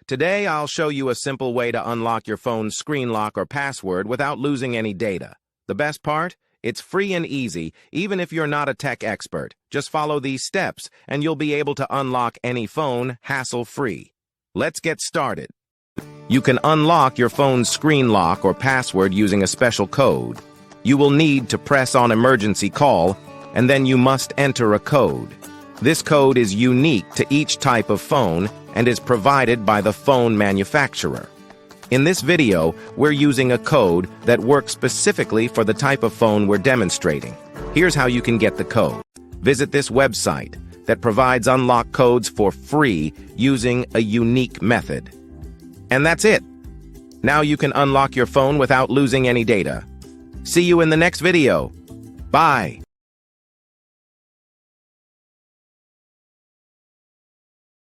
Today, I'll show you a simple way to unlock your phone's screen lock or password without losing any data. The best part? It's free and easy, even if you're not a tech expert. Just follow these steps, and you'll be able to unlock any phone hassle-free. Let's get started. You can unlock your phone's screen lock or password using a special code. You will need to press on emergency call, and then you must enter a code. This code is unique to each type of phone and is provided by the phone manufacturer. In this video, we're using a code that works specifically for the type of phone we're demonstrating. Here's how you can get the code. Visit this website that provides unlock codes for free using a unique method. And that's it. Now you can unlock your phone without losing any data. See you in the next video. Bye.